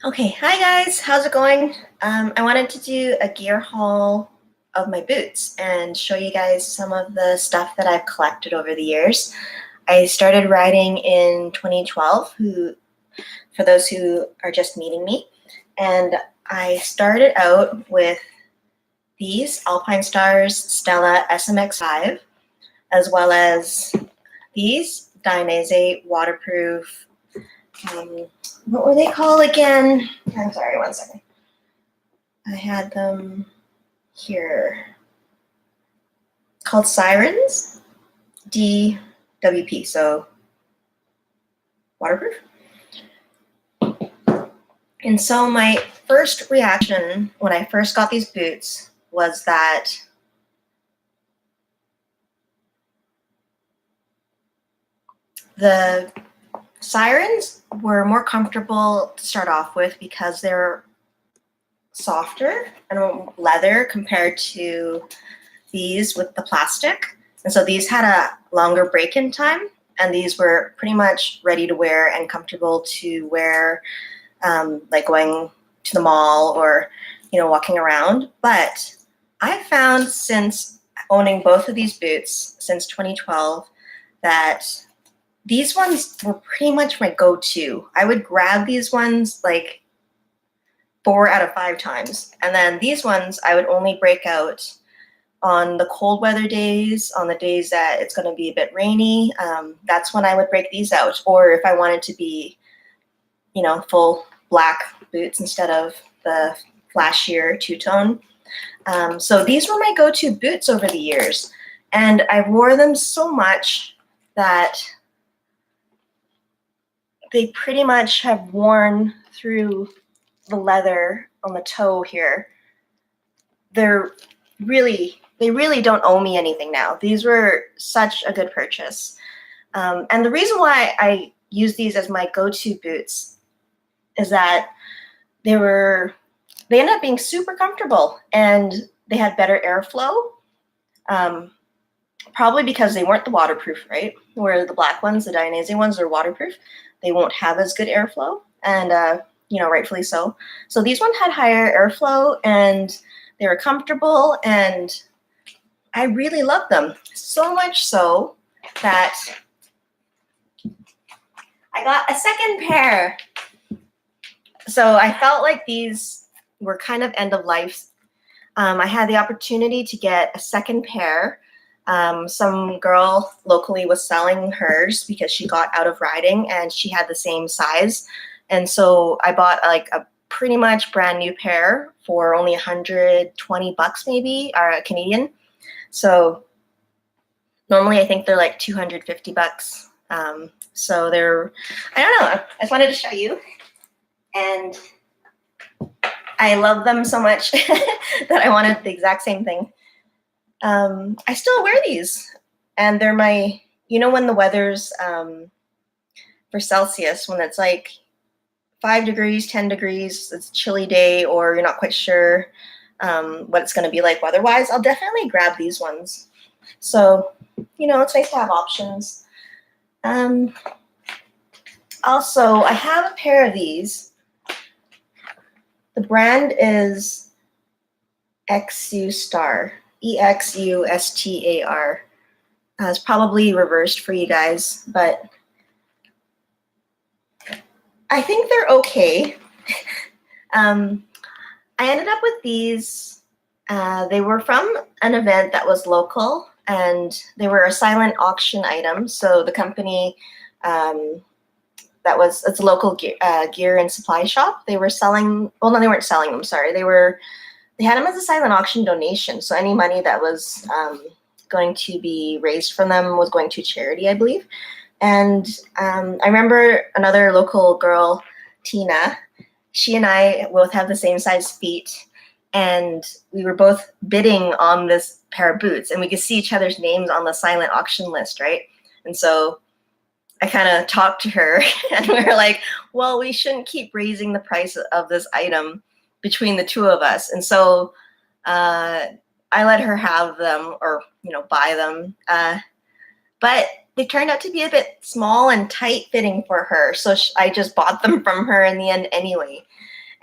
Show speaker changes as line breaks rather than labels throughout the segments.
Okay, hi guys, how's it going? I wanted to do a gear haul of my boots and show you guys some of the stuff that I've collected over the years. I started riding in 2012, for those who are just meeting me, and I started out with these Alpine Stars Stella S-MX 5, as well as these Dainese waterproof what were they called again? I'm sorry, one second. I had them here. Called Sirens, DWP, so waterproof. And so my first reaction when I first got these boots was that the Sirens were more comfortable to start off with because they're softer and leather compared to these with the plastic. And so these had a longer break-in time, and these were pretty much ready to wear and comfortable to wear, like going to the mall or, walking around. But I found since owning both of these boots since 2012 that these ones were pretty much my go-to. I would grab these ones like 4 out of 5 times. And then these ones I would only break out on the cold weather days, on the days that it's going to be a bit rainy. That's when I would break these out. Or if I wanted to be, full black boots instead of the flashier two-tone. So these were my go-to boots over the years. And I wore them so much that they pretty much have worn through the leather on the toe here. They really don't owe me anything now. These were such a good purchase. And the reason why I use these as my go-to boots is that they ended up being super comfortable, and they had better airflow. Probably because they weren't the waterproof, right? Where the black ones, the Dainese ones, are waterproof. They won't have as good airflow, and rightfully so. So these ones had higher airflow, and they were comfortable, and I really loved them. So much so that I got a second pair. So I felt like these were kind of end of life. I had the opportunity to get a second pair. Some girl locally was selling hers because she got out of riding and she had the same size. And so I bought like a pretty much brand new pair for only 120 bucks maybe, or Canadian. So normally I think they're like 250 bucks. So they're, I don't know, I just wanted to show you. And I love them so much that I wanted the exact same thing. I still wear these, and they're my, when the weather's for Celsius, when it's like 5 degrees, 10 degrees, it's a chilly day, or you're not quite sure what it's going to be like weather-wise, I'll definitely grab these ones. So, it's nice to have options. Also, I have a pair of these. The brand is Exustar, Exustar. It's probably reversed for you guys, but I think they're okay. I ended up with these. They were from an event that was local, and they were a silent auction item. So the company it's a local gear and supply shop. They were selling, well, no, they weren't selling them, sorry. They had them as a silent auction donation. So any money that was going to be raised from them was going to charity, I believe. And I remember another local girl, Tina, she and I both have the same size feet. And we were both bidding on this pair of boots. And we could see each other's names on the silent auction list, right? And so I kind of talked to her, and we were like, well, we shouldn't keep raising the price of this item between the two of us. And so I let her have them, or, buy them. But they turned out to be a bit small and tight fitting for her. So I just bought them from her in the end anyway.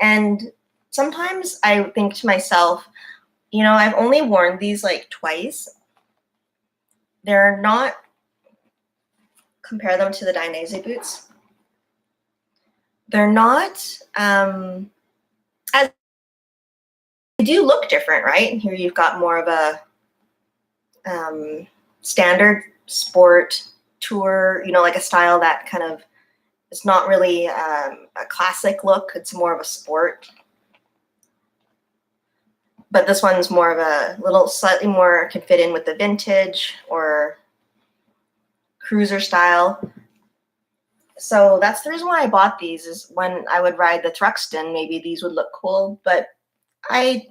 And sometimes I think to myself, you know, I've only worn these like twice. They're not, compare them to the Dainese boots. They're not, as they do look different, right? And here you've got more of a standard sport tour, you know, like a style that kind of, it's not really a classic look. It's more of a sport. But this one's more of a little slightly more can fit in with the vintage or cruiser style. So that's the reason why I bought these, is when I would ride the Thruxton, maybe these would look cool, but I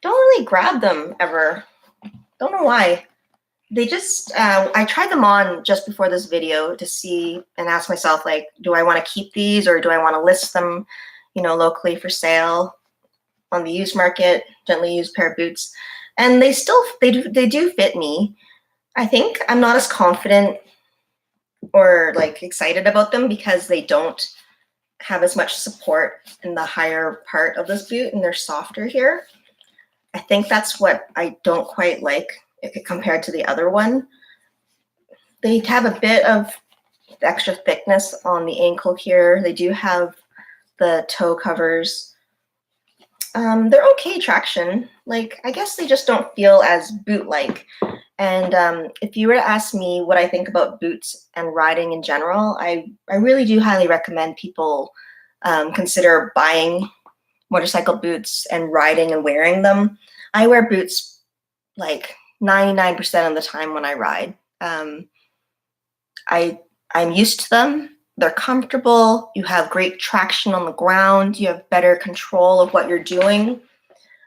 don't really grab them ever. Don't know why. They just, I tried them on just before this video to see and ask myself, like, do I want to keep these or do I want to list them, you know, locally for sale on the used market, gently used pair of boots. And they still, they do fit me. I think I'm not as confident or like excited about them because they don't have as much support in the higher part of this boot and they're softer here. I think that's what I don't quite like compared to the other one. They have a bit of extra thickness on the ankle here. They do have the toe covers. They're okay traction. Like, I guess they just don't feel as boot-like. And if you were to ask me what I think about boots and riding in general, I really do highly recommend people consider buying motorcycle boots and riding and wearing them. I wear boots like 99% of the time when I ride. I'm used to them. They're comfortable. You have great traction on the ground. You have better control of what you're doing.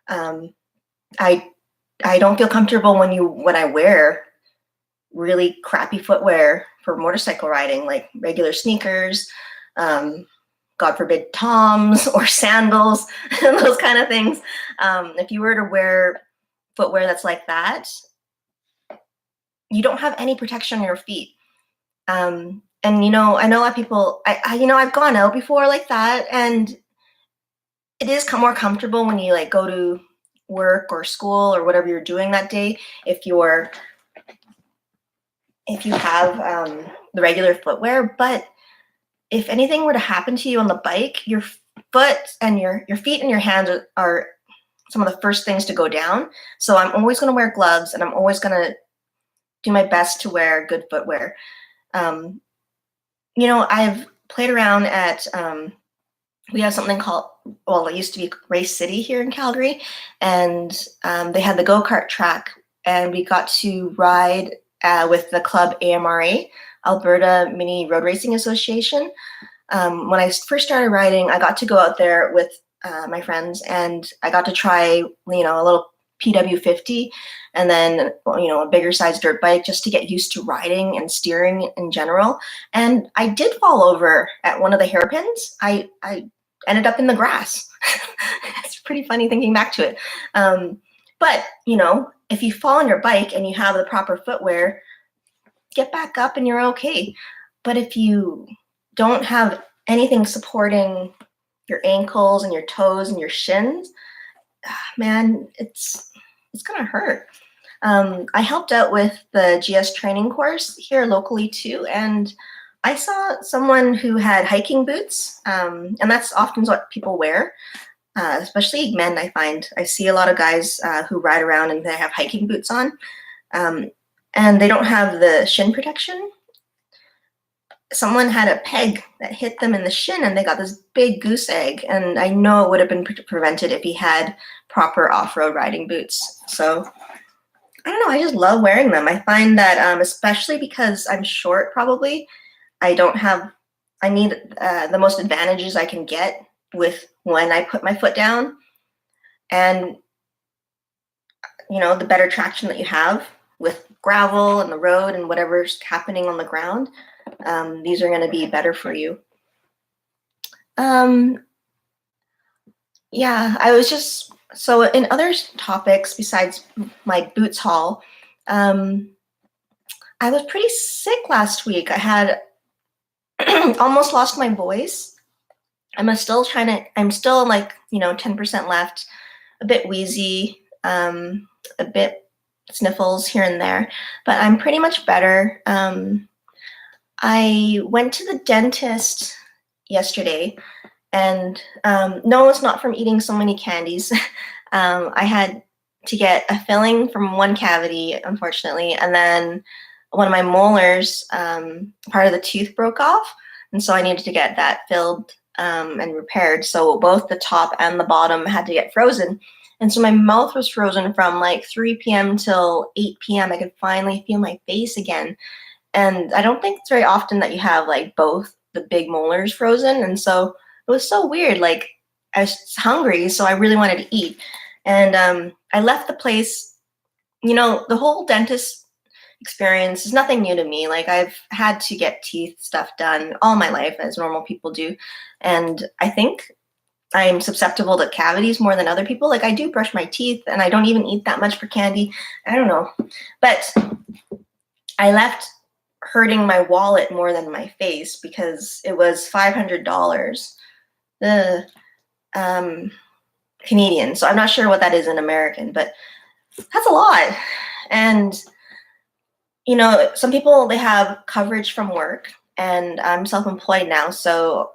I don't feel comfortable when I wear really crappy footwear for motorcycle riding, like regular sneakers, God forbid Toms or sandals, those kind of things. If you were to wear footwear that's like that, you don't have any protection on your feet. And, you know, I know a lot of people, you know, I've gone out before like that, and it is more comfortable when you like go to work or school or whatever you're doing that day. If you have the regular footwear, but if anything were to happen to you on the bike, your foot and your feet and your hands are some of the first things to go down. So I'm always going to wear gloves, and I'm always going to do my best to wear good footwear. You know, I've played around at, we have something called, well, it used to be Race City here in Calgary, and they had the go-kart track, and we got to ride with the club AMRA, Alberta Mini Road Racing Association. When I first started riding, I got to go out there with my friends, and I got to try, you know, a little PW50 and then, you know, a bigger size dirt bike just to get used to riding and steering in general. And I did fall over at one of the hairpins. I ended up in the grass. It's pretty funny thinking back to it. But, you know, if you fall on your bike and you have the proper footwear, get back up and you're okay. But if you don't have anything supporting your ankles and your toes and your shins, man, it's gonna hurt. I helped out with the GS training course here locally too, and I saw someone who had hiking boots, and that's often what people wear, especially men. I see a lot of guys who ride around and they have hiking boots on, and they don't have the shin protection. Someone had a peg that hit them in the shin and they got this big goose egg, and I know it would have been prevented if he had proper off-road riding boots. So I don't know, I just love wearing them. I find that especially because I'm short, probably I need the most advantages I can get with when I put my foot down, and you know, the better traction that you have with gravel and the road and whatever's happening on the ground. These are going to be better for you. Yeah, I was just, so in other topics besides my boots haul, I was pretty sick last week. I had almost lost my voice. I'm still like, 10% left, a bit wheezy, a bit sniffles here and there, but I'm pretty much better. I went to the dentist yesterday, and no, it's not from eating so many candies. I had to get a filling from one cavity, unfortunately, and then one of my molars, part of the tooth broke off, and so I needed to get that filled and repaired. So both the top and the bottom had to get frozen. And so my mouth was frozen from like 3 p.m. till 8 p.m. I could finally feel my face again. And I don't think it's very often that you have like both the big molars frozen. And so it was so weird. Like, I was hungry, so I really wanted to eat. And I left the place. The whole dentist experience is nothing new to me. Like, I've had to get teeth stuff done all my life, as normal people do. And I think I'm susceptible to cavities more than other people. Like, I do brush my teeth, and I don't even eat that much for candy. I don't know. But I left hurting my wallet more than my face because it was $500 Canadian. So I'm not sure what that is in American, but that's a lot. And some people, they have coverage from work, and I'm self-employed now, so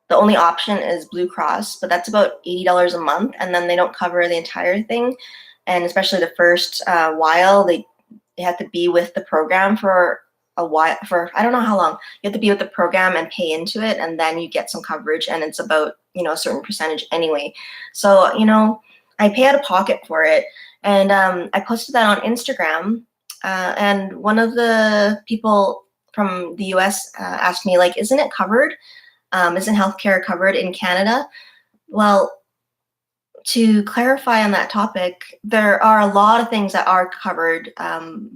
the only option is Blue Cross, but that's about $80 a month, and then they don't cover the entire thing. And especially the first while, they have to be with the program for a while, for I don't know how long. You have to be with the program and pay into it, and then you get some coverage, and it's about a certain percentage anyway. So I pay out of pocket for it, and I posted that on Instagram, and one of the people from the US asked me, like, isn't it covered? Isn't healthcare covered in Canada? Well, to clarify on that topic, there are a lot of things that are covered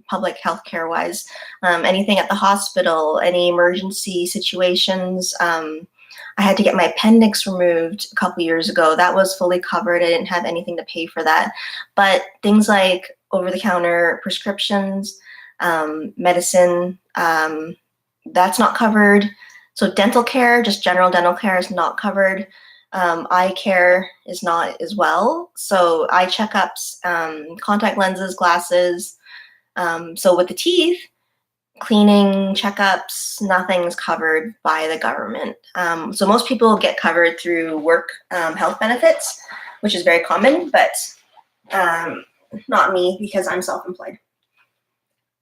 public healthcare wise. Anything at the hospital, any emergency situations. I had to get my appendix removed a couple years ago. That was fully covered. I didn't have anything to pay for that. But things like over-the-counter prescriptions, medicine, that's not covered. So dental care, just general dental care, is not covered. Eye care is not as well. So eye checkups, contact lenses, glasses. So with the teeth, cleaning, checkups, nothing's covered by the government. So most people get covered through work health benefits, which is very common, but not me, because I'm self-employed.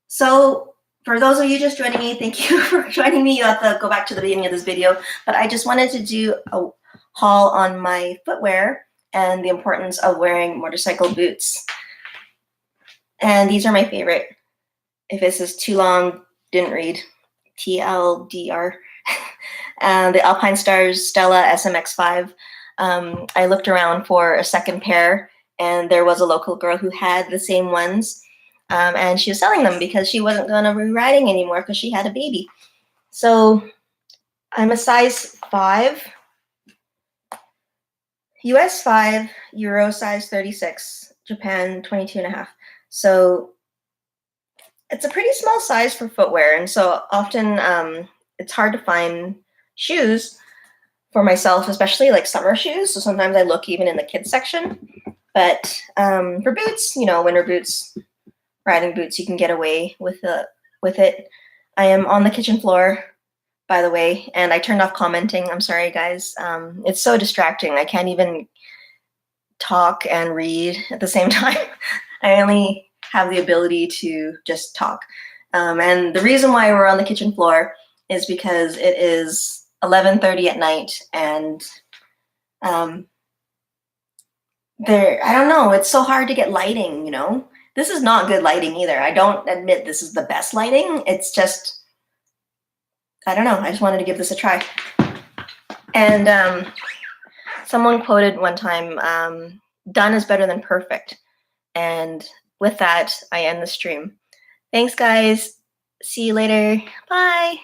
So for those of you just joining me, thank you for joining me. You have to go back to the beginning of this video, but I just wanted to do a haul on my footwear and the importance of wearing motorcycle boots. And these are my favorite. If this is too long, didn't read, TLDR. The Alpine Stars Stella S-MX 5. I looked around for a second pair, and there was a local girl who had the same ones, and she was selling them because she wasn't going to be riding anymore because she had a baby. So I'm a size 5, US 5, Euro size 36, Japan 22.5. So it's a pretty small size for footwear, and so often it's hard to find shoes for myself, especially like summer shoes. So sometimes I look even in the kids section. But for boots, winter boots, riding boots, you can get away with it. I am on the kitchen floor, by the way, and I turned off commenting. I'm sorry, guys. It's so distracting. I can't even talk and read at the same time. I only have the ability to just talk. And the reason why we're on the kitchen floor is because it is 11:30 at night, and I don't know, it's so hard to get lighting, This is not good lighting either. I don't admit this is the best lighting. It's just, I don't know, I just wanted to give this a try. And someone quoted one time, done is better than perfect. And with that, I end the stream. Thanks, guys. See you later. Bye.